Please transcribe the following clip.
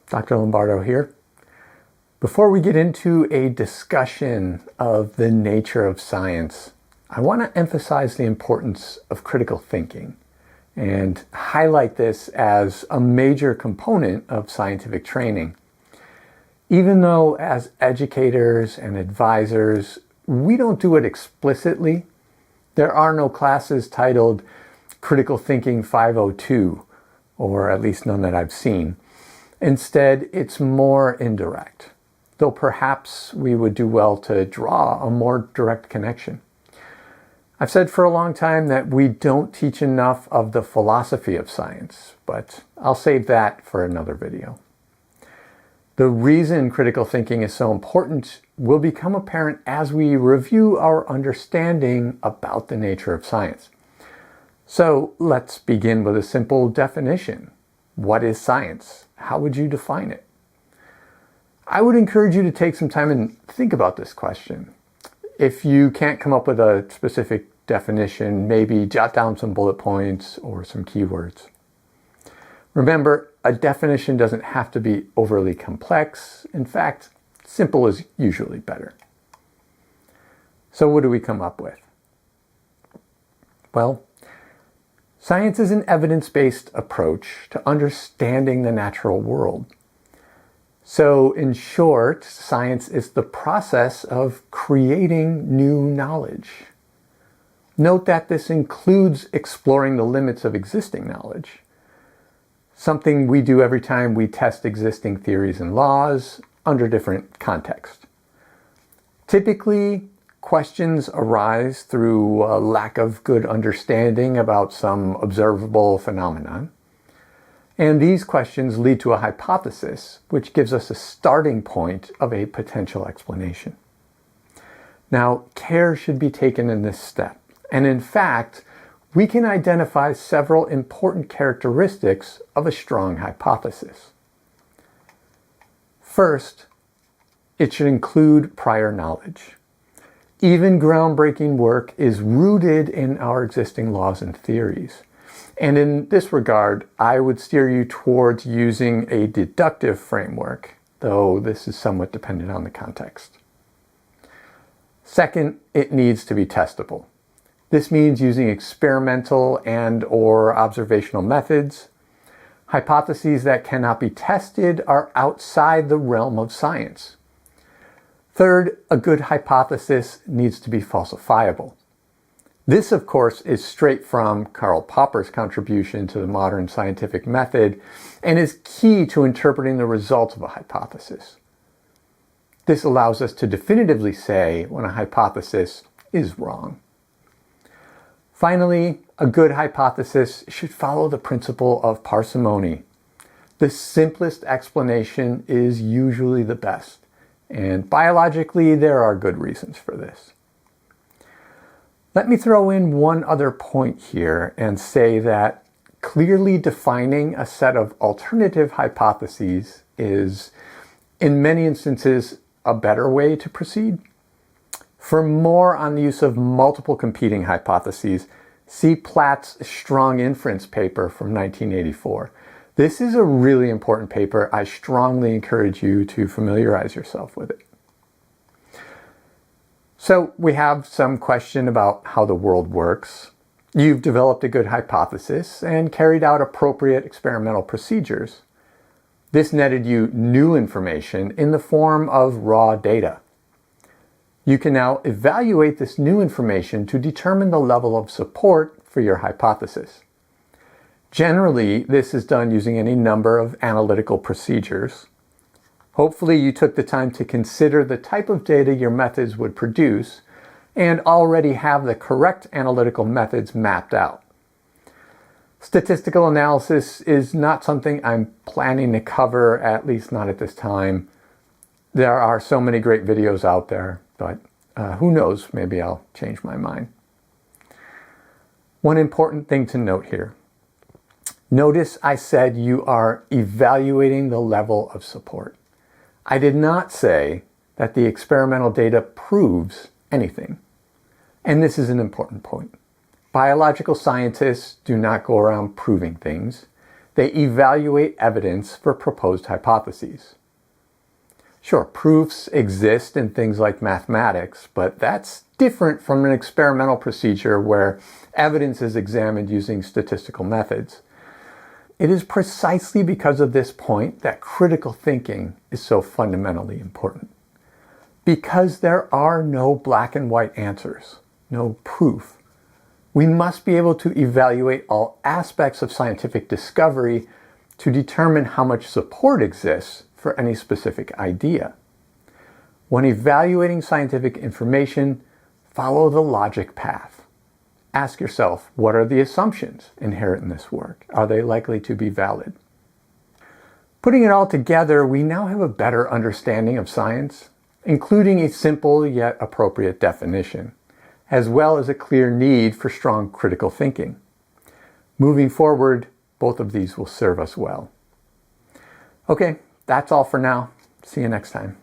Dr. Lombardo here. Before we get into a discussion of the nature of science, I want to emphasize the importance of critical thinking and highlight this as a major component of scientific training. Even though as educators and advisors, we don't do it explicitly, there are no classes titled Critical Thinking 502, or at least none that I've seen. Instead, it's more indirect, though perhaps we would do well to draw a more direct connection. I've said for a long time that we don't teach enough of the philosophy of science, but I'll save that for another video. The reason critical thinking is so important will become apparent as we review our understanding about the nature of science. So let's begin with a simple definition. What is science? How would you define it? I would encourage you to take some time and think about this question. If you can't come up with a specific definition, maybe jot down some bullet points or some keywords. Remember, a definition doesn't have to be overly complex. In fact, simple is usually better. So what do we come up with? Well, science is an evidence-based approach to understanding the natural world. So in short, science is the process of creating new knowledge. Note that this includes exploring the limits of existing knowledge, something we do every time we test existing theories and laws under different contexts. Typically, questions arise through a lack of good understanding about some observable phenomenon. And these questions lead to a hypothesis, which gives us a starting point of a potential explanation. Now, care should be taken in this step. And in fact, we can identify several important characteristics of a strong hypothesis. First, it should include prior knowledge. Even groundbreaking work is rooted in our existing laws and theories. And in this regard, I would steer you towards using a deductive framework, though this is somewhat dependent on the context. Second, it needs to be testable. This means using experimental and/or observational methods. Hypotheses that cannot be tested are outside the realm of science. Third, a good hypothesis needs to be falsifiable. This, of course, is straight from Karl Popper's contribution to the modern scientific method and is key to interpreting the results of a hypothesis. This allows us to definitively say when a hypothesis is wrong. Finally, a good hypothesis should follow the principle of parsimony. The simplest explanation is usually the best, and biologically there are good reasons for this. Let me throw in one other point here and say that clearly defining a set of alternative hypotheses is, in many instances, a better way to proceed. For more on the use of multiple competing hypotheses, see Platt's strong inference paper from 1984. This is a really important paper. I strongly encourage you to familiarize yourself with it. So we have some question about how the world works. You've developed a good hypothesis and carried out appropriate experimental procedures. This netted you new information in the form of raw data. You can now evaluate this new information to determine the level of support for your hypothesis. Generally, this is done using any number of analytical procedures. Hopefully, you took the time to consider the type of data your methods would produce and already have the correct analytical methods mapped out. Statistical analysis is not something I'm planning to cover, at least not at this time. There are so many great videos out there, but who knows, maybe I'll change my mind. One important thing to note here. Notice I said you are evaluating the level of support. I did not say that the experimental data proves anything. And this is an important point. Biological scientists do not go around proving things. They evaluate evidence for proposed hypotheses. Sure, proofs exist in things like mathematics, but that's different from an experimental procedure where evidence is examined using statistical methods. It is precisely because of this point that critical thinking is so fundamentally important. Because there are no black and white answers, no proof, we must be able to evaluate all aspects of scientific discovery to determine how much support exists for any specific idea. When evaluating scientific information, follow the logic path. Ask yourself, what are the assumptions inherent in this work? Are they likely to be valid? Putting it all together, we now have a better understanding of science, including a simple yet appropriate definition, as well as a clear need for strong critical thinking. Moving forward, both of these will serve us well. Okay, that's all for now. See you next time.